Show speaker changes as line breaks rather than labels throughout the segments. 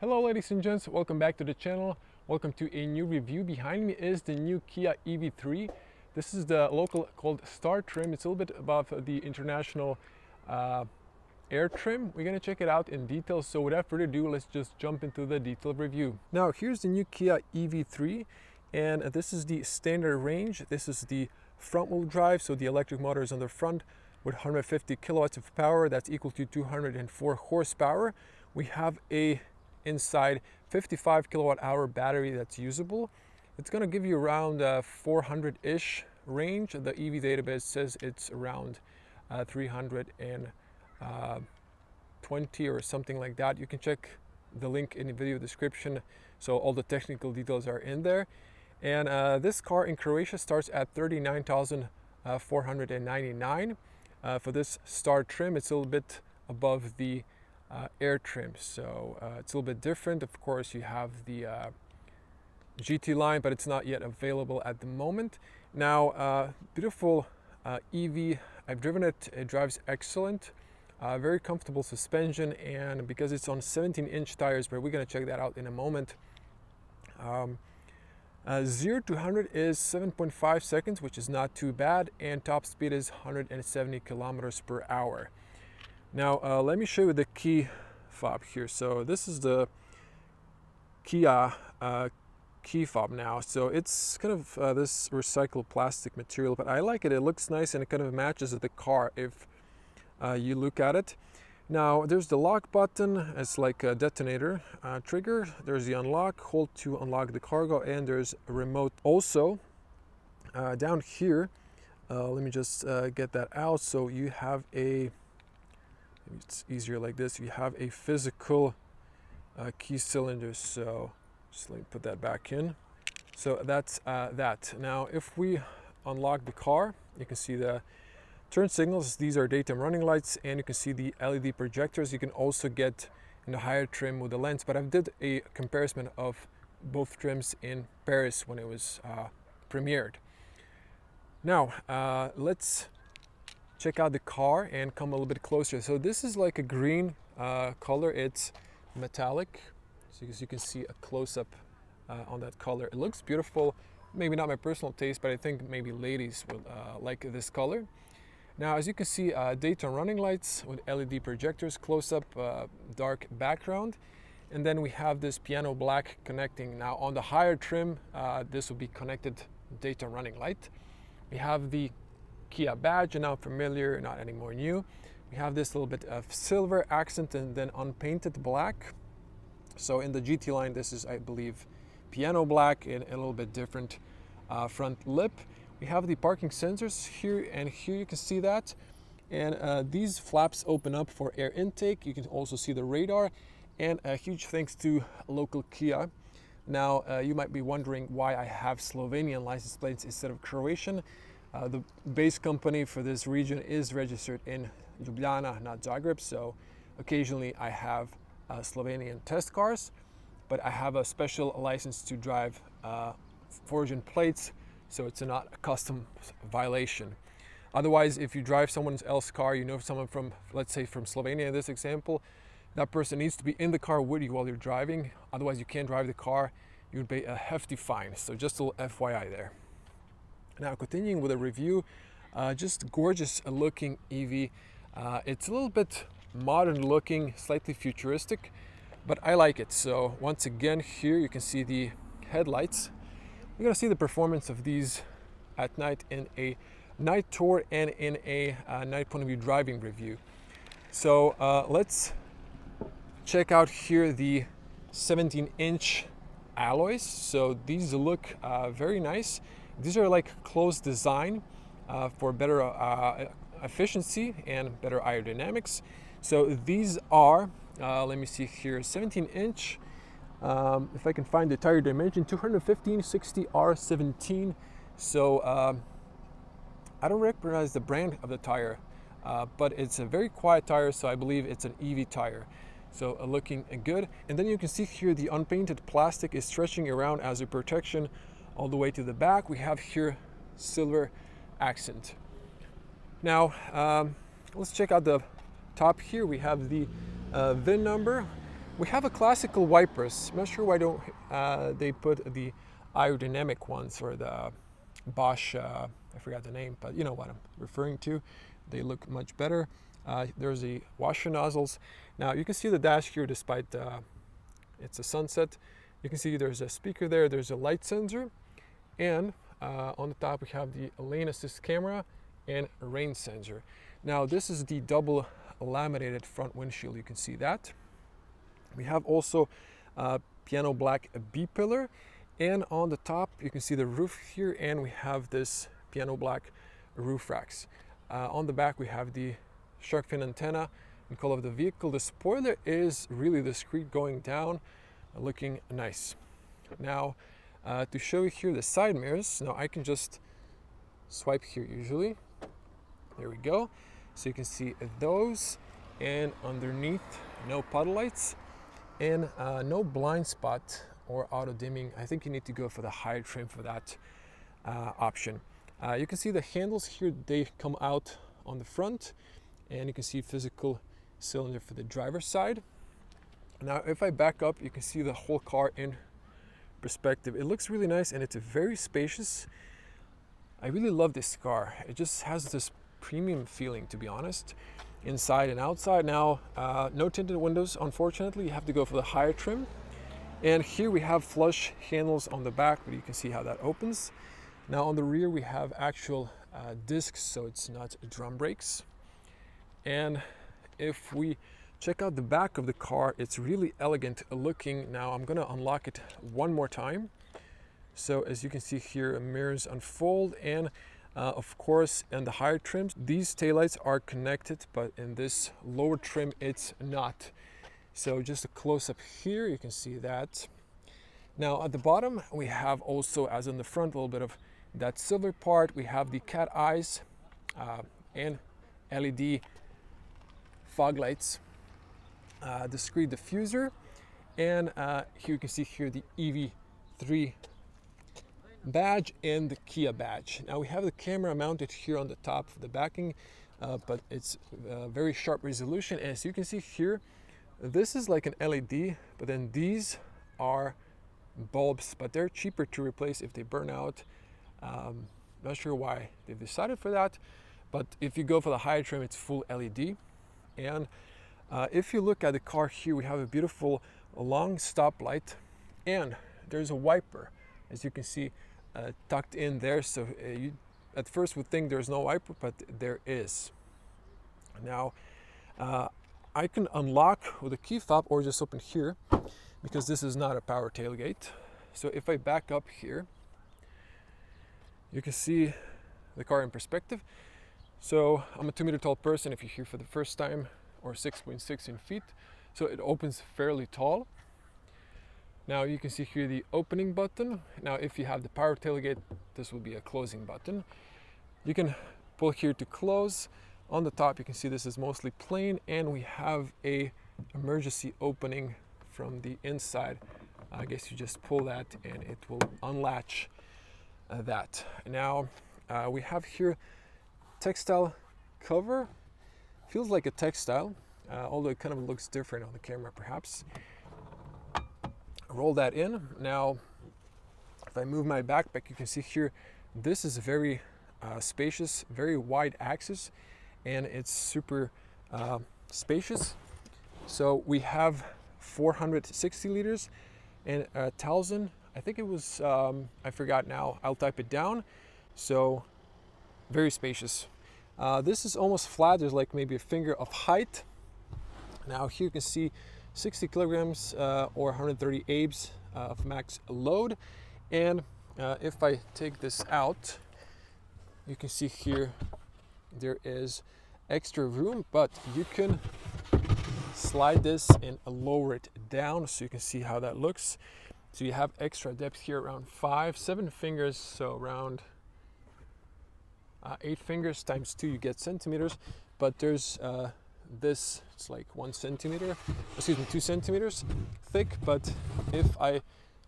Hello ladies and gents, welcome back to the channel. Welcome to a new review. Behind me is the new Kia EV3. This is the local called Star trim. It's a little bit above the international Air trim. We're going to check it out in detail, so without further ado, let's just jump into the detailed review. Now here's the new Kia EV3, and this is the standard range. This is the front wheel drive, so the electric motor is on the front with 150 kilowatts of power. That's equal to 204 horsepower. We have a inside 55 kilowatt hour battery that's usable. It's going to give you around 400-ish range. The EV database says it's around 320 or something like that. You can check the link in the video description, so all the technical details are in there. And this car in Croatia starts at 39,499 for this Star trim. It's a little bit above the Air trim, so it's a little bit different. Of course, you have the GT line, but it's not yet available at the moment. Now, beautiful EV. I've driven it. It drives excellent. Very comfortable suspension, and because it's on 17-inch tires, but we're going to check that out in a moment. 0 to 100 is 7.5 seconds, which is not too bad, and top speed is 170 kilometers per hour. Now, let me show you the key fob here. So this is the Kia key fob now. So it's kind of this recycled plastic material, but I like it. It looks nice and it kind of matches the car if you look at it. Now, there's the lock button. It's like a detonator trigger. There's the unlock, hold to unlock the cargo, and there's a remote. Also, down here, let me just get that out. So you have a, it's easier like this, you have a physical key cylinder. So just let me put that back in. So that's that. Now if we unlock the car, you can see the turn signals. These are daytime running lights, and you can see the LED projectors. You can also get in the higher trim with the lens, but I did a comparison of both trims in Paris when it was premiered. Now let's check out the car and come a little bit closer. So this is like a green color. It's metallic, so as you can see a close-up on that color. It looks beautiful. Maybe not my personal taste, but I think maybe ladies will like this color. Now, as you can see, daytime running lights with LED projectors, close-up, dark background, and then we have this piano black connecting. Now on the higher trim, this will be connected daytime running light. We have the Kia badge, and now familiar, not anymore new. We have this little bit of silver accent and then unpainted black. So in the GT line, this is, I believe, piano black and a little bit different front lip. We have the parking sensors here, and here you can see that. And these flaps open up for air intake. You can also see the radar, and a huge thanks to local Kia. Now, you might be wondering why I have Slovenian license plates instead of Croatian. The base company for this region is registered in Ljubljana, not Zagreb, so occasionally I have Slovenian test cars, but I have a special license to drive foreign plates, so it's not a custom violation. Otherwise, if you drive someone else's car, you know someone from, let's say from Slovenia in this example, that person needs to be in the car with you while you're driving. Otherwise, you can't drive the car. You would pay a hefty fine. So just a little FYI there. Now, continuing with a review, just gorgeous looking EV. It's a little bit modern looking, slightly futuristic, but I like it. So once again, here you can see the headlights. You're gonna see the performance of these at night in a night tour and in a night point of view driving review. So let's check out here the 17-inch alloys. So these look very nice. These are like closed design for better efficiency and better aerodynamics. So these are, let me see here, 17-inch. If I can find the tire dimension, 215/60 R17. So I don't recognize the brand of the tire, but it's a very quiet tire, so I believe it's an EV tire. So looking good. And then you can see here the unpainted plastic is stretching around as a protection all the way to the back. We have here silver accent. Now let's check out the top here. We have the VIN number. We have a classical wipers. I'm not sure why don't they put the aerodynamic ones or the Bosch, I forgot the name, but you know what I'm referring to. They look much better. There's the washer nozzles. Now you can see the dash here despite it's a sunset. You can see there's a speaker there, there's a light sensor, and on the top we have the lane assist camera and a rain sensor. Now this is the double laminated front windshield, you can see that. We have also piano black B-pillar, and on the top you can see the roof here, and we have this piano black roof racks. On the back we have the shark fin antenna in color of the vehicle. The spoiler is really discreet going down, looking nice. Now to show you here the side mirrors, now I can just swipe here usually. There we go. So you can see those, and underneath no puddle lights and no blind spot or auto dimming. I think you need to go for the higher trim for that option. You can see the handles here, they come out on the front, and you can see physical cylinder for the driver's side. Now if I back up, you can see the whole car in perspective. It looks really nice, and it's very spacious. I really love this car. It just has this premium feeling, to be honest, inside and outside. Now no tinted windows, unfortunately. You have to go for the higher trim. And here we have flush handles on the back, but you can see how that opens. Now on the rear we have actual discs, so it's not drum brakes. And if we check out the back of the car, it's really elegant looking. Now I'm gonna unlock it one more time. So as you can see here, mirrors unfold, and of course in the higher trims these taillights are connected, but in this lower trim it's not. So just a close-up here, you can see that. Now at the bottom we have also, as in the front, a little bit of that silver part. We have the cat eyes and LED fog lights, discrete diffuser, and here you can see here the EV3 badge and the Kia badge. Now we have the camera mounted here on the top of the backing, but it's very sharp resolution. As you can see here, this is like an LED, but then these are bulbs, but they're cheaper to replace if they burn out. Not sure why they've decided for that, but if you go for the higher trim, it's full LED. And if you look at the car here, we have a beautiful long stoplight, and there's a wiper, as you can see, tucked in there. So you at first would think there's no wiper, but there is. Now I can unlock with a key fob or just open here, because this is not a power tailgate. So if I back up here, you can see the car in perspective. So I'm a 2-meter tall person if you're here for the first time, or 6.6 in feet. So it opens fairly tall. Now you can see here the opening button. Now if you have the power tailgate, this will be a closing button. You can pull here to close. On the top you can see this is mostly plain, and we have a emergency opening from the inside. I guess you just pull that and it will unlatch that. Now we have here textile cover. Feels like a textile, although it kind of looks different on the camera perhaps. Roll that in. Now if I move my backpack, you can see here this is very spacious, very wide axis, and it's super spacious. So we have 460 liters and 1,000, I think it was, I forgot now, I'll type it down. So very spacious. This is almost flat, there's like maybe a finger of height. Now here you can see 60 kilograms or 130 ABS of max load. And if I take this out, you can see here there is extra room, but you can slide this and lower it down so you can see how that looks. So you have extra depth here, around 7 fingers, so around 8 fingers times 2 you get centimeters. But there's this, it's like 1 centimeter, excuse me, 2 centimeters thick. But if I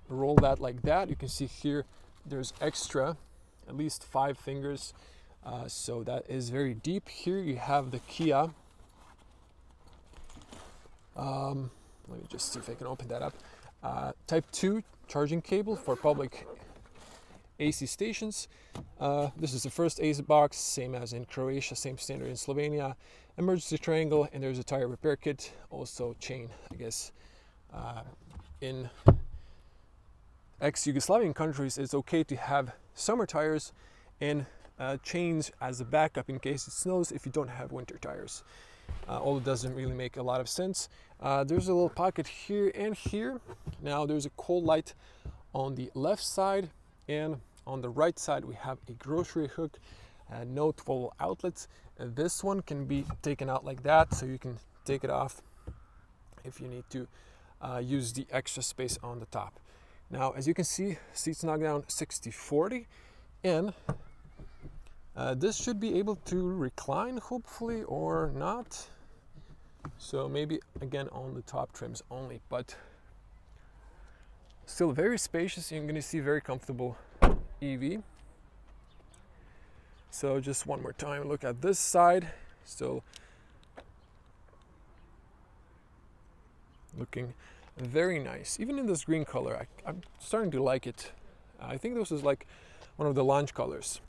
roll that like that, you can see here there's extra, at least 5 fingers. So that is very deep. Here you have the Kia let me just see if I can open that up. Type 2 charging cable for public AC stations. This is the first AC box, same as in Croatia, same standard in Slovenia. Emergency triangle, and there's a tire repair kit, also chain, I guess. In ex-Yugoslavian countries, it's okay to have summer tires and chains as a backup in case it snows if you don't have winter tires. Although it doesn't really make a lot of sense. There's a little pocket here and here. Now there's a cold light on the left side, and on the right side we have a grocery hook, no 12 outlets. This one can be taken out like that, so you can take it off if you need to use the extra space on the top. Now, as you can see, seats knock down 60-40, and this should be able to recline, hopefully, or not. So maybe again on the top trims only, but still very spacious. You're going to see very comfortable EV. So just one more time, look at this side. Still looking very nice, even in this green color. I'm starting to like it. I think this is like one of the launch colors.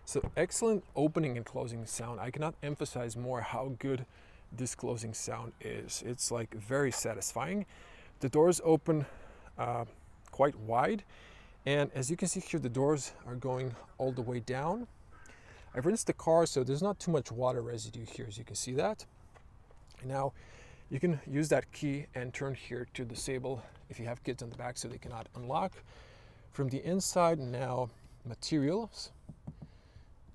So excellent opening and closing sound. I cannot emphasize more how good this closing sound is. It's like very satisfying. The doors open quite wide, and as you can see here, the doors are going all the way down. I've rinsed the car, so there's not too much water residue here, as you can see that. And now you can use that key and turn here to disable if you have kids on the back so they cannot unlock. From the inside, now materials.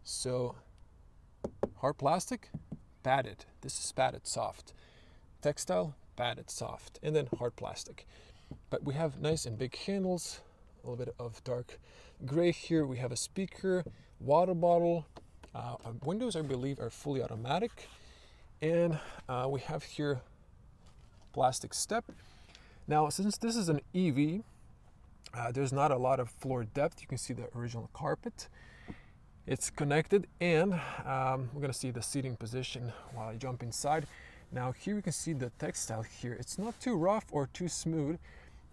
So hard plastic, padded. This is padded soft. Textile, padded soft, and then hard plastic. But we have nice and big handles, a little bit of dark gray here. We have a speaker, water bottle. Windows, I believe, are fully automatic. And we have here plastic step. Now, since this is an EV, there's not a lot of floor depth. You can see the original carpet. It's connected, and we're gonna see the seating position while I jump inside. Now here you can see the textile here. It's not too rough or too smooth.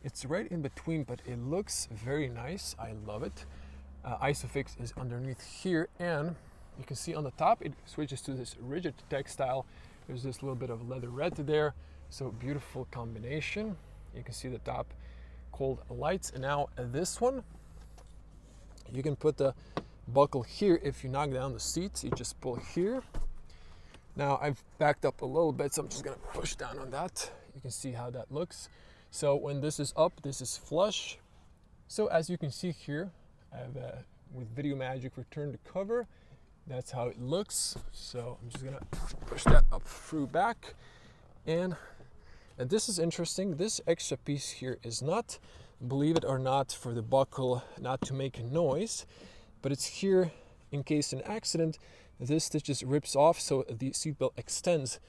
It's right in between, but it looks very nice. I love it. Isofix is underneath here, and you can see on the top it switches to this rigid textile. There's this little bit of leather red there, so beautiful combination. You can see the top cold lights, and now this one, you can put the buckle here. If you knock down the seats, you just pull here. Now I've backed up a little bit, so I'm just gonna push down on that. You can see how that looks. So when this is up, this is flush. So as you can see here, I've with Video Magic returned the cover. That's how it looks. So I'm just gonna push that up through back, and this is interesting. This extra piece here is not, believe it or not, for the buckle, not to make a noise, but it's here in case an accident. This stitch just rips off, so the seatbelt extends,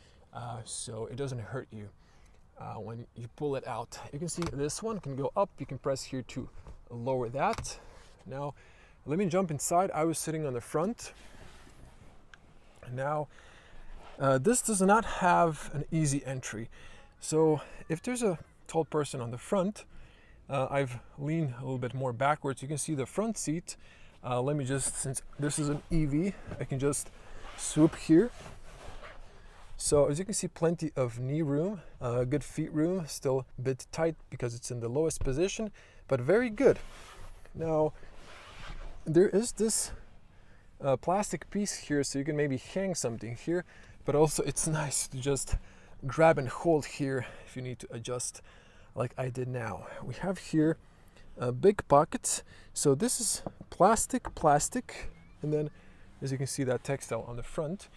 so it doesn't hurt you when you pull it out. You can see this one can go up. You can press here to lower that. Now, let me jump inside. I was sitting on the front. Now, this does not have an easy entry. So if there's a tall person on the front, I've leaned a little bit more backwards. You can see the front seat. Let me just, since this is an EV, I can just swoop here. So as you can see, plenty of knee room, good feet room, still a bit tight because it's in the lowest position, but very good. Now, there is this plastic piece here, so you can maybe hang something here, but also it's nice to just grab and hold here if you need to adjust like I did now. We have here big pockets. So this is plastic, and then as you can see, that textile on the front.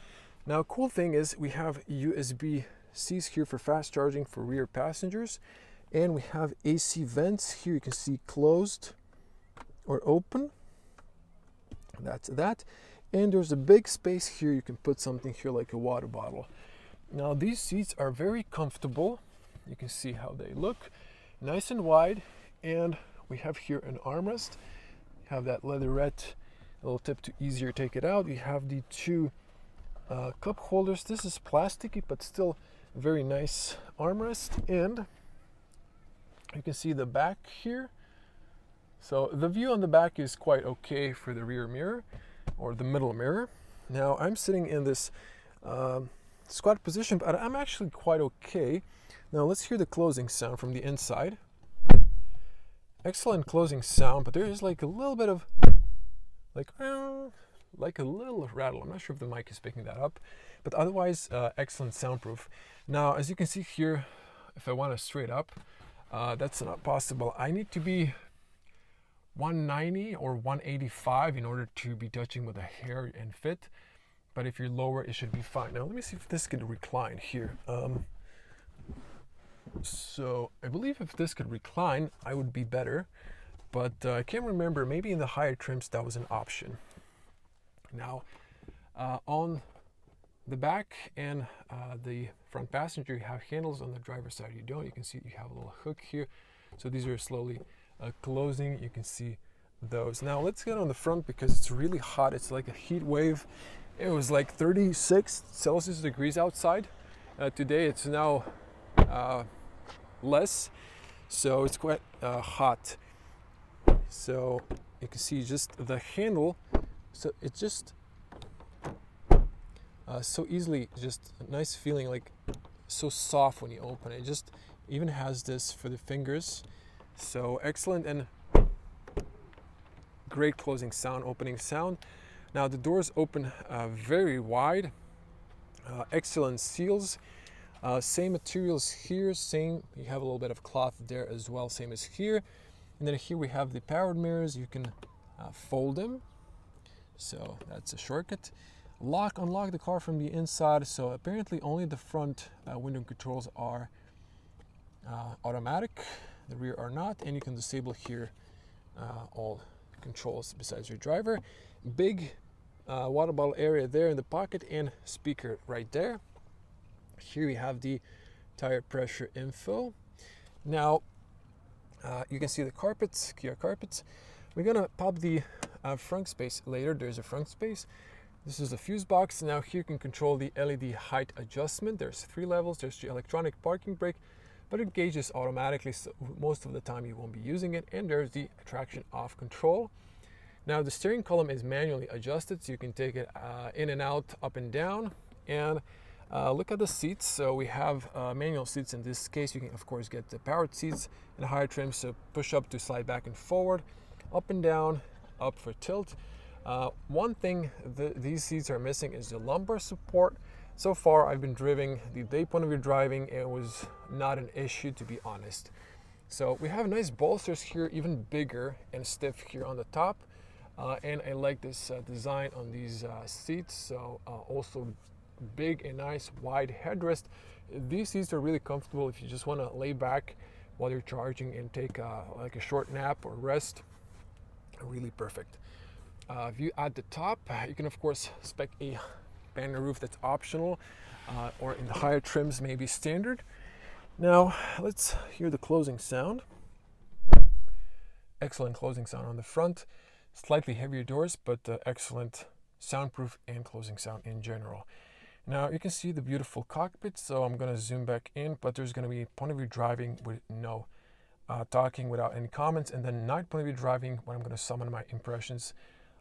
Now, cool thing is we have USB-Cs here for fast charging for rear passengers, and we have AC vents here. You can see closed or open. That's that. And there's a big space here. You can put something here like a water bottle. Now, these seats are very comfortable. You can see how they look, nice and wide, and we have here an armrest. You have that leatherette, a little tip to easier take it out. You have the two cup holders. This is plasticky, but still Very nice armrest, and you can see the back here. So the view on the back is quite okay for the rear mirror or the middle mirror. Now I'm sitting in this squat position, but I'm actually quite okay. Now let's hear the closing sound from the inside. Excellent closing sound, but there is like a little bit of like a little rattle. I'm not sure if the mic is picking that up, but otherwise excellent soundproof. Now as you can see here, if I want to straight up, that's not possible. I need to be 190 or 185 in order to be touching with a hair and fit, but if you're lower it should be fine. Now let me see if this could recline here. So I believe if this could recline I would be better, but I can't remember, maybe in the higher trims that was an option. Now on the back and the front passenger you have handles, on the driver's side you don't. You can see you have a little hook here, so these are slowly closing. You can see those. Now let's get on the front because it's really hot. It's like a heat wave. It was like 36 Celsius degrees outside. Today it's now less, so it's quite hot. So you can see just the handle, so it's just so easily, just a nice feeling, like so soft when you open it. It just even has this for the fingers. So excellent and great closing sound, opening sound. Now the doors open very wide, excellent seals, same materials here, same, you have a little bit of cloth there as well, same as here. And then here we have the powered mirrors. You can fold them, so that's a shortcut. Lock, unlock the car from the inside. So apparently only the front window controls are automatic, the rear are not, and you can disable here all controls besides your driver. Big water bottle area there in the pocket and speaker right there. Here we have the tire pressure info. Now you can see the carpets, Kia carpets. We're gonna pop the frunk space later. There's a frunk space. This is the fuse box. Now here you can control the LED height adjustment. There's 3 levels. There's the electronic parking brake, but it gauges automatically, so most of the time you won't be using it. And there's the traction off control. Now the steering column is manually adjusted, so you can take it in and out, up and down. And look at the seats. So we have manual seats. In this case you can of course get the powered seats and higher trims, so push up to slide back and forward, up and down, up for tilt. One thing these seats are missing is the lumbar support. So far I've been driving the day point of view driving, it was not an issue, to be honest. So we have nice bolsters here, even bigger and stiff here on the top, and I like this design on these seats. So also big and nice wide headrest. These seats are really comfortable if you just want to lay back while you're charging and take like a short nap or rest. Really perfect. View at the top, you can of course spec a banner roof, that's optional, or in the higher trims maybe standard. Now let's hear the closing sound. Excellent closing sound on the front. Slightly heavier doors, but excellent soundproof and closing sound in general. Now you can see the beautiful cockpit, so I'm going to zoom back in, but there's going to be point of view driving with no talking, without any comments, and then night point of view driving when I'm going to summon my impressions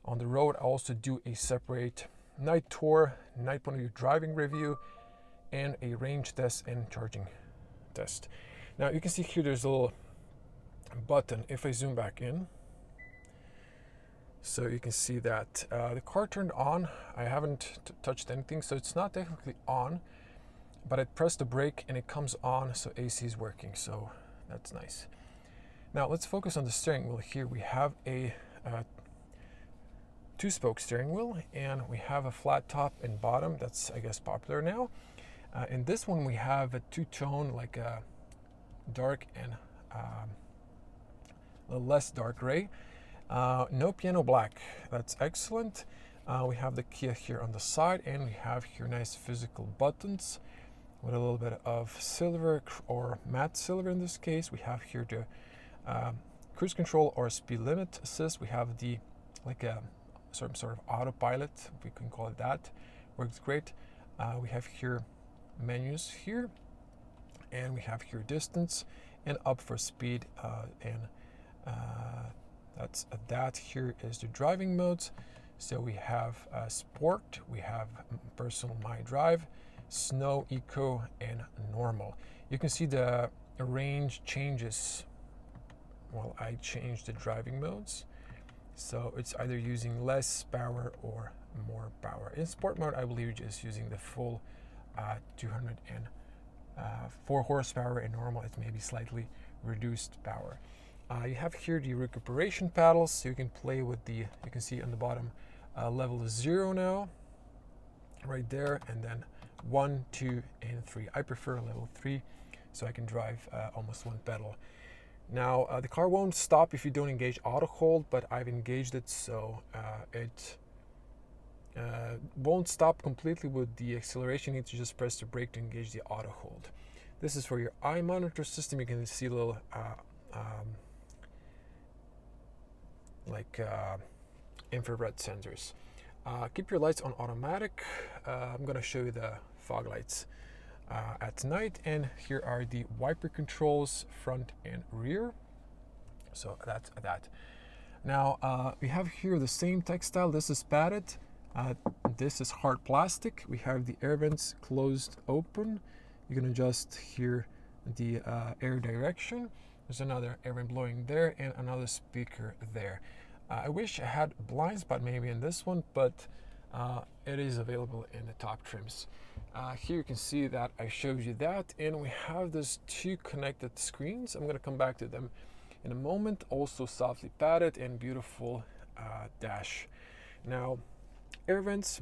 on the road. I also do a separate night tour, night point of view driving review, and a range test and charging test. Now you can see here there's a little button. If I zoom back in, so you can see that the car turned on. I haven't touched anything, so it's not technically on, but I pressed the brake and it comes on, so AC is working, so that's nice. Now let's focus on the steering wheel. Here we have a 2-spoke steering wheel, and we have a flat top and bottom. That's, I guess, popular now. In this one we have a 2-tone, like a dark and a less dark gray. No piano black, that's excellent. We have the Kia here on the side, and we have here nice physical buttons with a little bit of silver or matte silver in this case. We have here the cruise control or speed limit assist. We have the like a sort of autopilot, we can call it that. Works great. We have here menus here, and we have here distance and up for speed, and that's that. Here is the driving modes. So we have sport, we have personal, my drive, snow, eco, and normal. You can see the range changes while I change the driving modes. So it's either using less power or more power. In sport mode, I believe just using the full 204 horsepower. In normal, it may be slightly reduced power. You have here the recuperation paddles, so you can play with the, you can see on the bottom, level 0 now, right there, and then 1, 2, and 3. I prefer level 3, so I can drive almost one pedal. Now, the car won't stop if you don't engage auto hold, but I've engaged it, so it won't stop completely with the acceleration. You need to just press the brake to engage the auto hold. This is for your eye monitor system. You can see little infrared sensors. Keep your lights on automatic. I'm going to show you the fog lights at night, and here are the wiper controls, front and rear. So that's that. Now we have here the same textile. This is padded, this is hard plastic. We have the air vents closed open. You can adjust here the air direction. There's another air vent blowing there and another speaker there. I wish I had blinds, but maybe in this one, but it is available in the top trims. Here you can see that I showed you that, and we have these two connected screens. I'm going to come back to them in a moment. Also softly padded and beautiful dash. Now, air vents.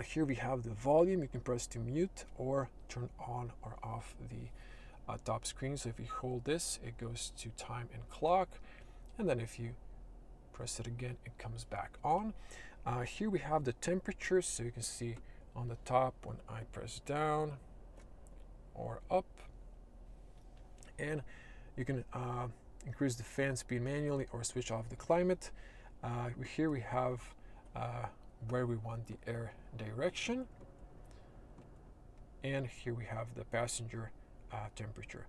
Here we have the volume. You can press to mute or turn on or off the top screen. So if you hold this, it goes to time and clock, and then if you press it again, it comes back on. Here we have the temperature, so you can see on the top when I press down or up, and you can increase the fan speed manually or switch off the climate. Here we have where we want the air direction, and here we have the passenger temperature.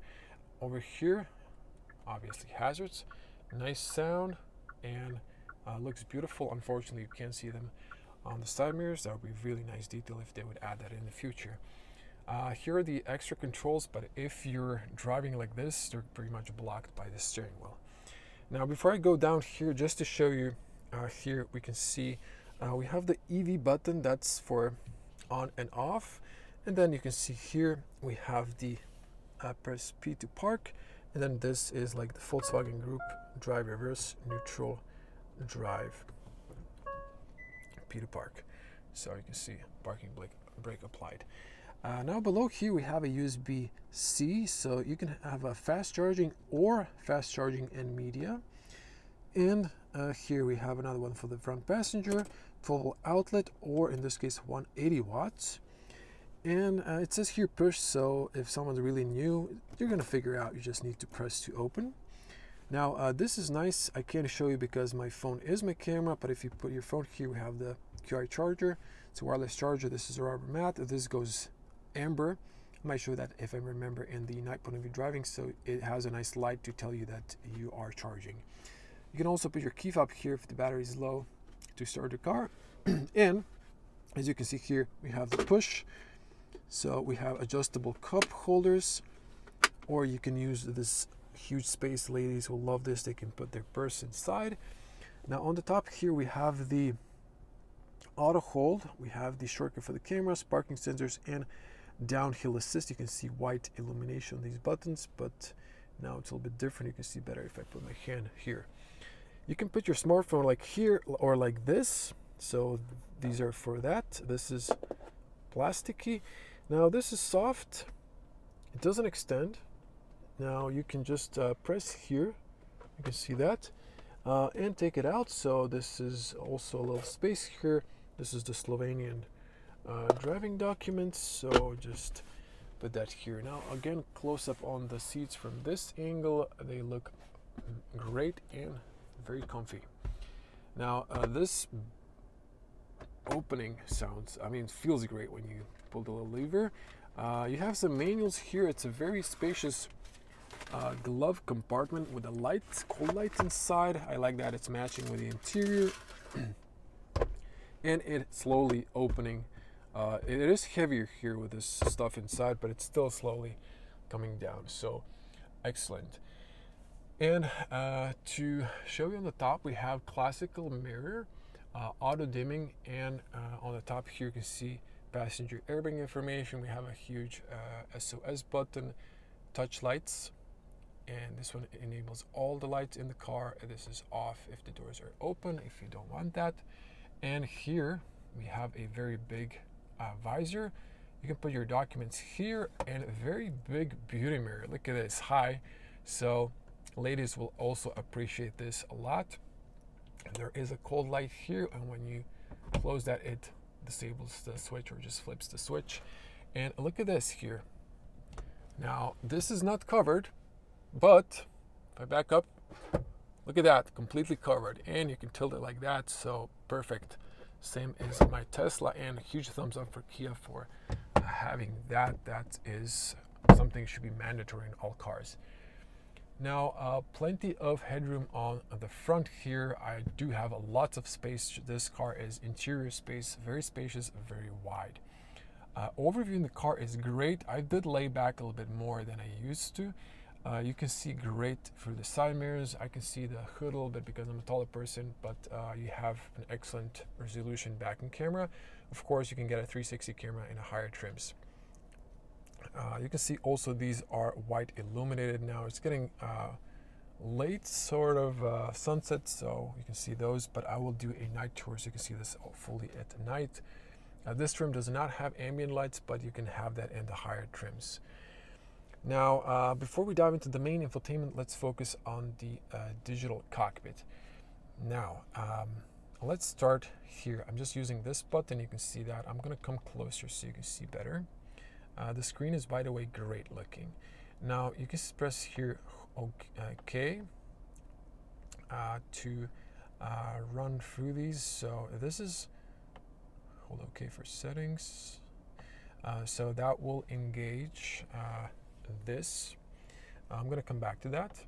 Over here, obviously hazards, nice sound, and looks beautiful. Unfortunately, you can't see them on the side mirrors. That would be really nice detail if they would add that in the future. Here are the extra controls, but if you're driving like this, they're pretty much blocked by the steering wheel. Now, before I go down here, just to show you, here we can see we have the EV button, that's for on and off, and then you can see here we have the press P to park, and then this is like the Volkswagen Group drive, reverse, neutral, drive, P to park. So you can see parking brake applied. Now below here we have a USB-C, so you can have a fast charging or fast charging and media. And here we have another one for the front passenger, 12 outlet, or in this case 180 watts. And it says here push, so if someone's really new, you're gonna figure out, you just need to press to open. Now this is nice. I can't show you because my phone is my camera, but if you put your phone here, we have the QI charger. It's a wireless charger. This is a rubber mat. This goes amber. I might show that if I remember in the night point of view driving, so it has a nice light to tell you that you are charging. You can also put your key fob here if the battery is low to start the car. And as you can see here, we have the push. So we have adjustable cup holders, or you can use this huge space. Ladies will love this. They can put their purse inside. Now on the top here, we have the auto hold. We have the shortcut for the cameras, parking sensors, and downhill assist. You can see white illumination on these buttons, but now it's a little bit different. You can see better if I put my hand here. You can put your smartphone like here or like this. So these are for that. This is plasticky. Now this is soft. It doesn't extend. Now you can just press here. You can see that and take it out. So this is also a little space here. This is the Slovenian driving documents. So just put that here. Now again, close up on the seats from this angle. They look great and very comfy. Now this opening sounds, I mean, it feels great when you pull the little lever. You have some manuals here. It's a very spacious glove compartment with the lights, cold lights inside. I like that it's matching with the interior. And it's slowly opening. It is heavier here with this stuff inside, but it's still slowly coming down. So excellent. And to show you on the top, we have classical mirror, auto dimming, and on the top here you can see passenger airbag information. We have a huge SOS button, touch lights, and this one enables all the lights in the car. This is off if the doors are open, if you don't want that. And here we have a very big visor. You can put your documents here, and a very big beauty mirror. Look at this, high. So ladies will also appreciate this a lot. And there is a cold light here, and when you close that, it disables the switch or just flips the switch. And look at this here. Now this is not covered, but if I back up, look at that, completely covered, and you can tilt it like that. So perfect. Same as my Tesla, and a huge thumbs up for Kia for having that. That is something that should be mandatory in all cars. Now, plenty of headroom on the front here. I do have lots of space. This car is interior space, very spacious, very wide. Overview in the car is great. I did lay back a little bit more than I used to. You can see great through the side mirrors. I can see the hood a little bit because I'm a taller person, but you have an excellent resolution backing camera. Of course, you can get a 360 camera in a higher trims. You can see also these are white illuminated now. It's getting late sort of sunset, so you can see those, but I will do a night tour so you can see this fully at night. This trim does not have ambient lights, but you can have that in the higher trims. Now, before we dive into the main infotainment, let's focus on the digital cockpit. Now, let's start here. I'm just using this button. You can see that. I'm going to come closer so you can see better. The screen is, by the way, great looking. Now, you can press here OK to run through these. So this is, hold OK for settings. So that will engage this. I'm going to come back to that,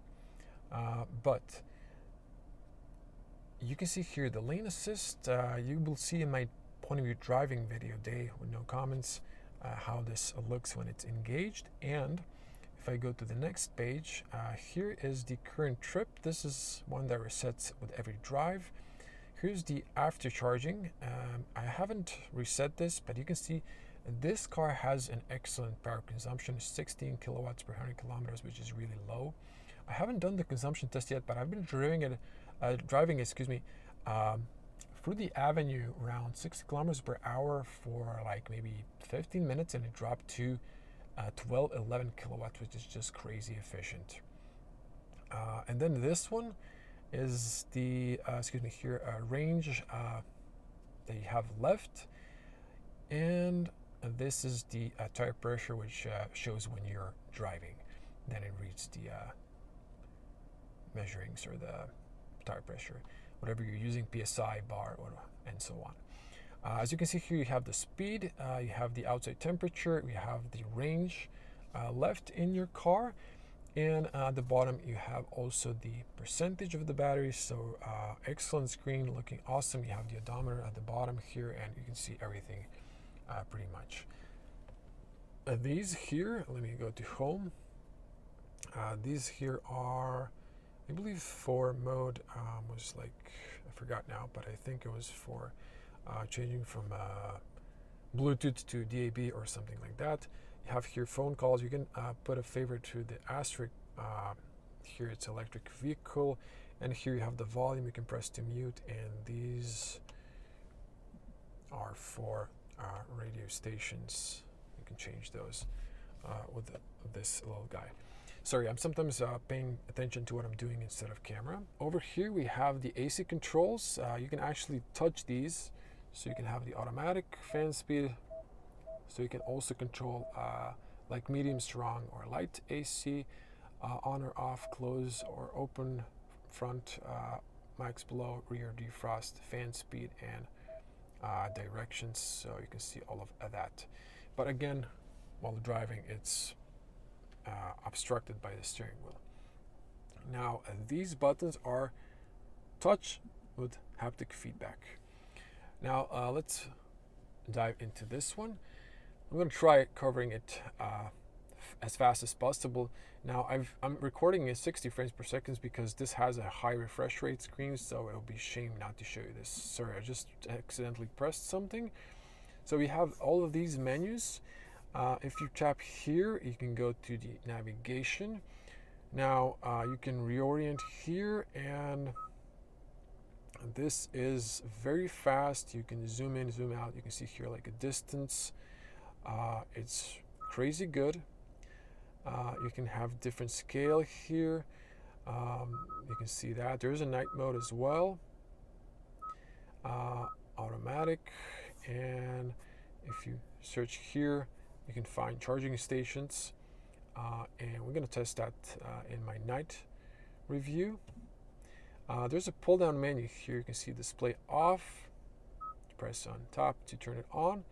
but you can see here the lane assist. You will see in my point of view driving video day with no comments how this looks when it's engaged. And if I go to the next page, here is the current trip. This is one that resets with every drive. Here's the after charging. I haven't reset this, but you can see this car has an excellent power consumption, 16 kilowatts per 100 kilometers, which is really low. I haven't done the consumption test yet, but I've been driving through the avenue around 60 kilometers per hour for like maybe 15 minutes, and it dropped to 11 kilowatts, which is just crazy efficient. And then this one is the range that you have left, and this is the tire pressure, which shows when you're driving. Then it reads the measurings or the tire pressure, whatever you're using, PSI, bar, and so on. As you can see here, you have the speed, you have the outside temperature, you have the range left in your car, and at the bottom you have also the percentage of the battery. So excellent screen, looking awesome. You have the odometer at the bottom here, and you can see everything pretty much. These here, let me go to home. These here are, I believe, for mode was like, I forgot now, but I think it was for changing from Bluetooth to DAB or something like that. You have here phone calls. You can put a favorite to the asterisk. Here it's electric vehicle, and here you have the volume. You can press to mute, and these are for radio stations. You can change those with this little guy. Sorry, I'm sometimes paying attention to what I'm doing instead of camera. Over here we have the AC controls. You can actually touch these, so you can have the automatic, fan speed, so you can also control like medium, strong, or light AC, on or off, close or open, front, max, below, rear, defrost, fan speed, and directions, so you can see all of that. But again, while driving, it's obstructed by the steering wheel. Now, these buttons are touch with haptic feedback. Now, let's dive into this one. I'm going to try covering it as fast as possible. Now, I'm recording at 60 frames per second because this has a high refresh rate screen, so it'll be shame not to show you this. Sorry, I just accidentally pressed something. So we have all of these menus. If you tap here, you can go to the navigation. Now, you can reorient here, and this is very fast. You can zoom in, zoom out. You can see here like a distance. It's crazy good. You can have different scale here. You can see that there's a night mode as well, automatic, and if you search here, you can find charging stations, and we're going to test that in my night review. There's a pull down menu here. You can see display off. Press on top to turn it on.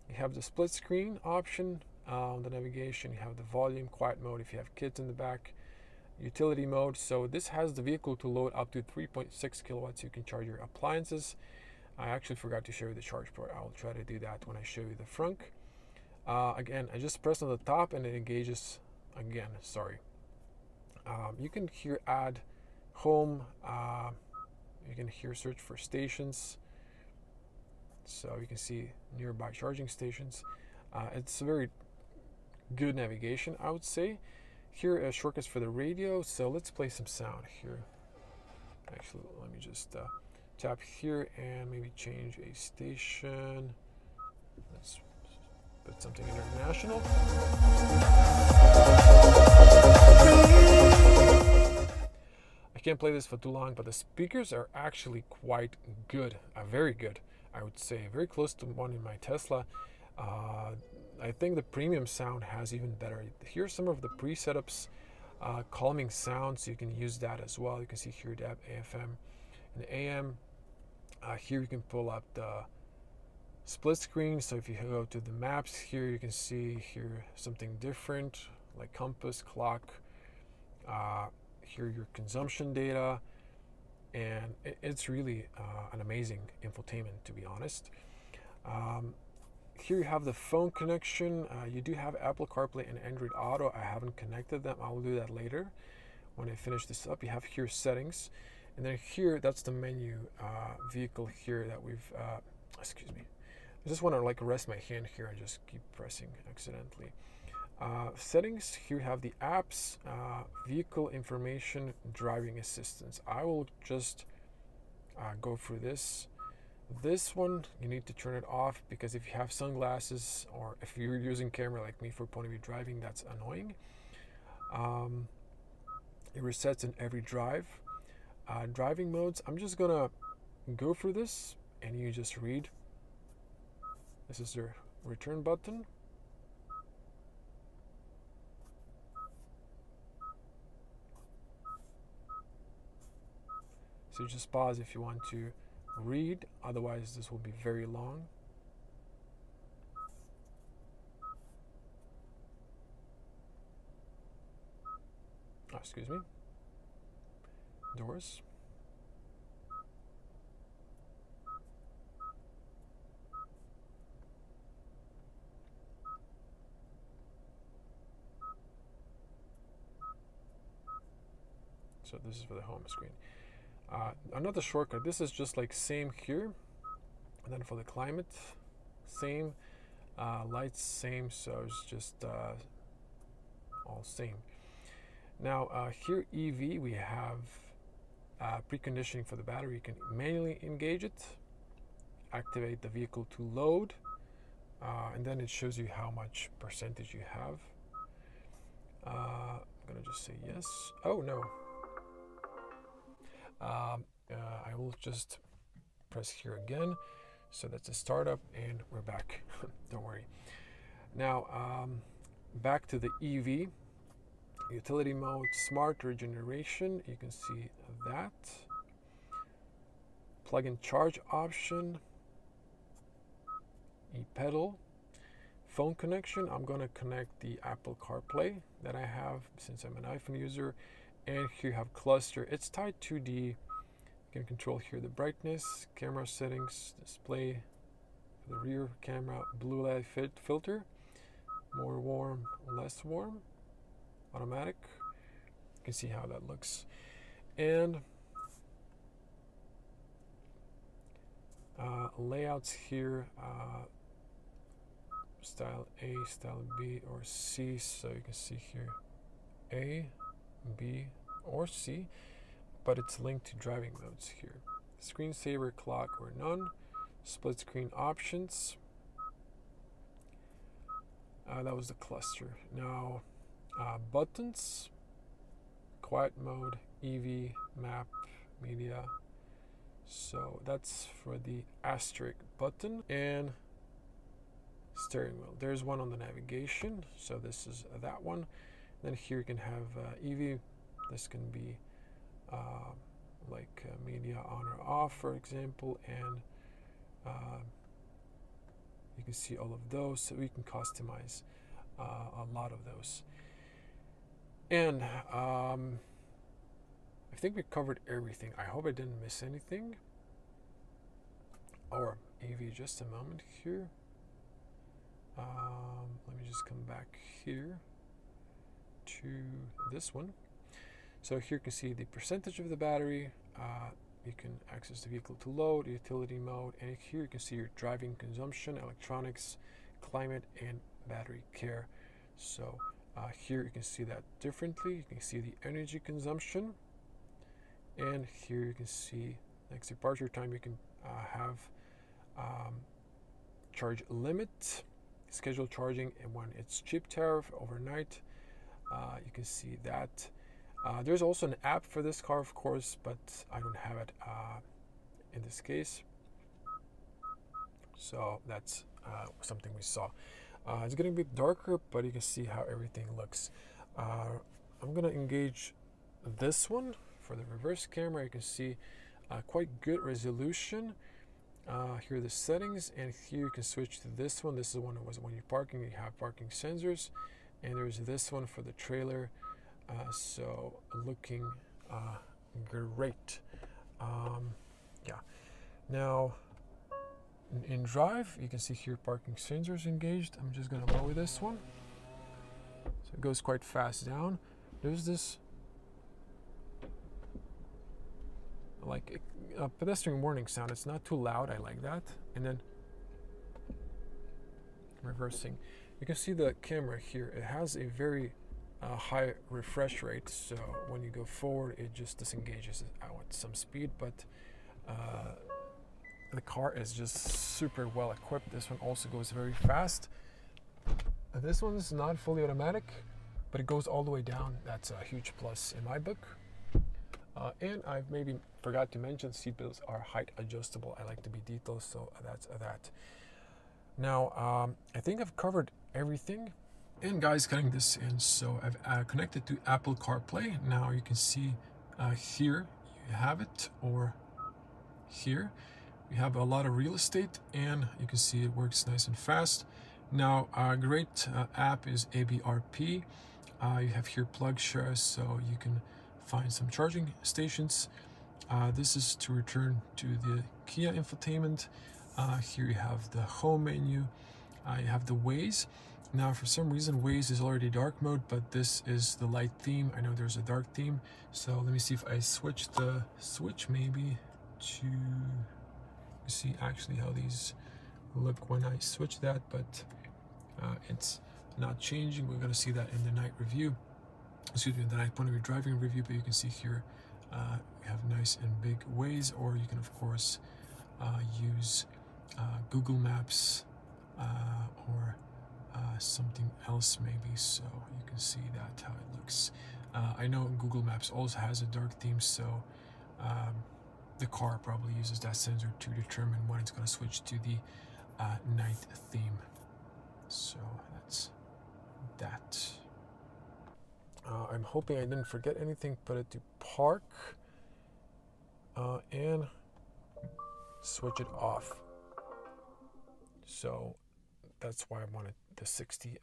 You have the split screen option. On the navigation, you have the volume, quiet mode if you have kids in the back, utility mode. So this has the vehicle to load up to 3.6 kilowatts. You can charge your appliances. I actually forgot to show you the charge port. I'll try to do that when I show you the Frunk. Again, I just press on the top and it engages again. Sorry. You can here add home. You can here search for stations. So you can see nearby charging stations. It's a very good navigation, I would say. Here, shortcuts for the radio. So let's play some sound here. Actually, let me just tap here and maybe change a station. Let's put something international. I can't play this for too long, but the speakers are actually quite good, very good, I would say. Very close to one in my Tesla. I think the premium sound has even better. Here's some of the pre-setups, calming sounds. You can use that as well. You can see here DAB, AFM, and AM. Here you can pull up the split screen. So if you go to the maps here, you can see here something different like compass, clock. Here your consumption data, and it's really an amazing infotainment, to be honest. Here you have the phone connection. You do have Apple CarPlay and Android Auto. I haven't connected them. I will do that later when I finish this up. You have here settings, and then here that's the menu vehicle here that we've. Excuse me. I just want to like rest my hand here and just keep pressing accidentally. Settings. Here you have the apps, vehicle information, driving assistance. I will just go through this. This one, you need to turn it off because if you have sunglasses or if you're using camera like me for point of view driving, that's annoying. It resets in every drive. Driving modes, I'm just gonna go through this and you just read. This is the return button. So you just pause if you want to read, otherwise this will be very long. Oh, excuse me. Doors. So this is for the home screen. Another shortcut, this is just like same here, and then for the climate, same, lights, same, so it's just all same. Now here EV, we have preconditioning for the battery. You can manually engage it, activate the vehicle to load, and then it shows you how much percentage you have. I'm gonna just say yes. Oh no. I will just press here again. So that's a startup and we're back. Don't worry. Now, back to the EV. Utility mode, smart regeneration. You can see that. Plug-in charge option. E-pedal. phone connection, I'm going to connect the Apple CarPlay that I have since I'm an iPhone user. And here you have cluster. It's tied to the, you can control here the brightness, camera settings, display, the rear camera, blue light filter, more warm, less warm, automatic. You can see how that looks. And layouts here, style A, style B, or C. So you can see here A, B, or C, but it's linked to driving modes here. Screensaver, clock, or none. Split screen options. That was the cluster. Now, buttons, quiet mode, EV, map, media. So that's for the asterisk button. And steering wheel. There's one on the navigation. So this is that one. Then here you can have EV. This can be like media on or off, for example, and you can see all of those. So we can customize a lot of those. And I think we covered everything. I hope I didn't miss anything. Or EV, just a moment here. Let me just come back here to this one. So here you can see the percentage of the battery. You can access the vehicle to load, utility mode, and here you can see your driving consumption, electronics, climate, and battery care. So here you can see that differently. You can see the energy consumption, and here you can see next departure time. You can have charge limit, scheduled charging, and when it's cheap tariff overnight. You can see that. There's also an app for this car, of course, but I don't have it in this case. So that's something we saw. It's getting a bit darker, but you can see how everything looks. I'm going to engage this one for the reverse camera. You can see quite good resolution. Here are the settings, and here you can switch to this one. This is one that was when you're parking, you have parking sensors, and there's this one for the trailer. So looking great. Yeah. Now in drive, you can see here parking sensors engaged. I'm just gonna lower this one. So it goes quite fast down. There's this like a pedestrian warning sound. It's not too loud. I like that. And then reversing. You can see the camera here. It has a very high refresh rate, so when you go forward it just disengages at some speed, but the car is just super well equipped. This one also goes very fast. This one's not fully automatic, but it goes all the way down. That's a huge plus in my book. And I maybe forgot to mention seatbelts are height adjustable. I like to be detailed, so that's that. Now I think I've covered everything. And guys, cutting this in, so I've connected to Apple CarPlay. Now you can see here you have it, or here we have a lot of real estate, and you can see it works nice and fast. Now a great app is ABRP. You have here plug shares, so you can find some charging stations. This is to return to the Kia Infotainment. Here you have the home menu. You have the Waze. Now for some reason Waze is already dark mode, but this is the light theme. I know there's a dark theme, so let me see if I switch the switch maybe to see actually how these look when I switch that, but it's not changing. We're going to see that in the night review, excuse me, the night point of view driving review. But you can see here we have nice and big Waze, or you can of course use Google Maps or something else maybe, so you can see that how it looks. I know Google Maps also has a dark theme, so the car probably uses that sensor to determine when it's going to switch to the night theme. So that's that. I'm hoping I didn't forget anything. Put it to park and switch it off. So that's why I wanted the 60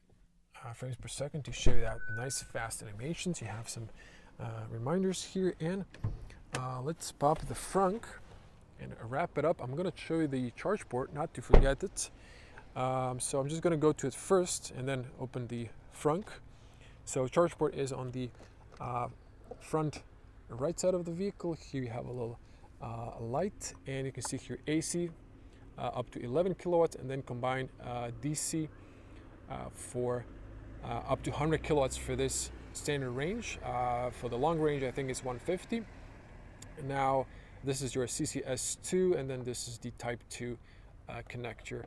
frames per second to show you that nice fast animations. You have some reminders here, and let's pop the frunk and wrap it up. I'm going to show you the charge port, not to forget it. So I'm just going to go to it first and then open the frunk. So charge port is on the front right side of the vehicle. Here you have a little light, and you can see here AC up to 11 kilowatts, and then combined DC for up to 100 kilowatts for this standard range. For the long range, I think it's 150. Now this is your CCS2, and then this is the Type 2 connector.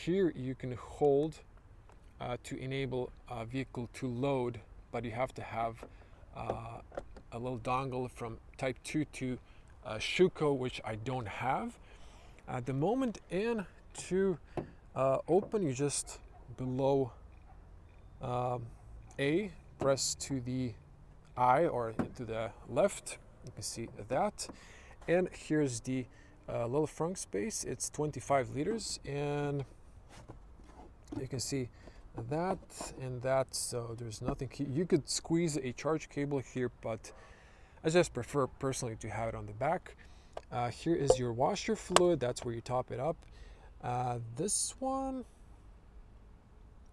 Here you can hold to enable a vehicle to load, but you have to have a little dongle from Type 2 to Shuko, which I don't have at the moment. And to open, you just below A, press to the I or to the left. You can see that. And here's the little frunk space. It's 25 liters, and you can see that and that. So there's nothing. You could squeeze a charge cable here, but I just prefer personally to have it on the back. Here is your washer fluid. That's where you top it up. This one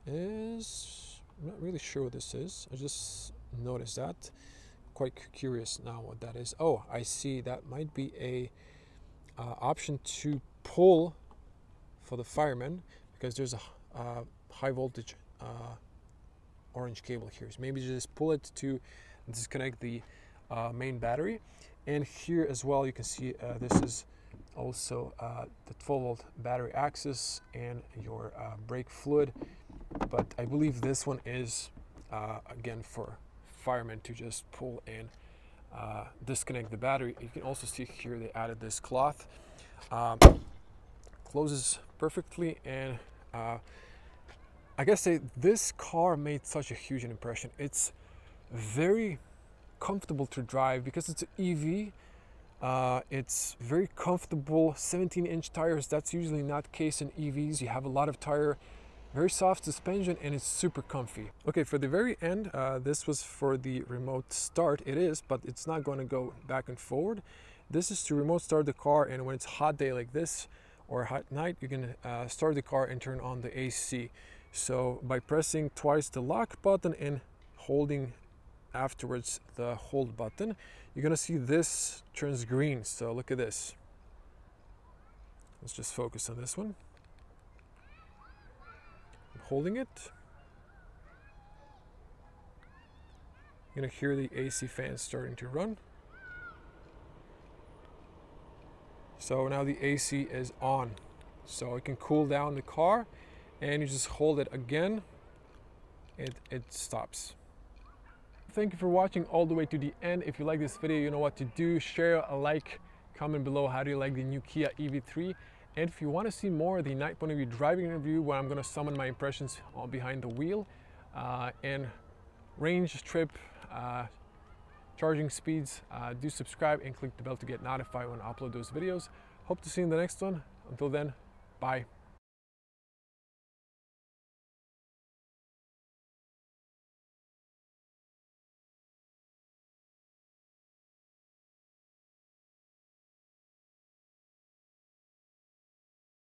is, I'm not really sure what this is. I just noticed that. Quite curious now what that is. Oh, I see. That might be a option to pull for the firemen, because there's a high voltage orange cable here. So maybe just pull it to disconnect the main battery. And here as well, you can see this is also the 12 volt battery access and your brake fluid. But I believe this one is again for firemen to just pull and disconnect the battery. You can also see here they added this cloth. Closes perfectly, and I guess this car made such a huge impression. It's very comfortable to drive because it's an EV. It's very comfortable. 17-inch tires. That's usually not the case in EVs. You have a lot of tire. Very soft suspension, and it's super comfy. Okay, for the very end, this was for the remote start. It is, but it's not going to go back and forward. This is to remote start the car, and when it's a hot day like this or hot night, you can start the car and turn on the AC. So by pressing twice the lock button and holding afterwards the hold button, you're going to see this turns green. So look at this. Let's just focus on this one. Holding it, you're gonna hear the AC fan starting to run. So now the AC is on, so it can cool down the car, and you just hold it again, it stops. Thank you for watching all the way to the end. If you like this video, you know what to do. Share, a like, comment below how do you like the new Kia EV3. And if you want to see more of the night point of view driving review, where I'm going to summon my impressions on behind the wheel, and range, trip, charging speeds, do subscribe and click the bell to get notified when I upload those videos. Hope to see you in the next one. Until then, bye.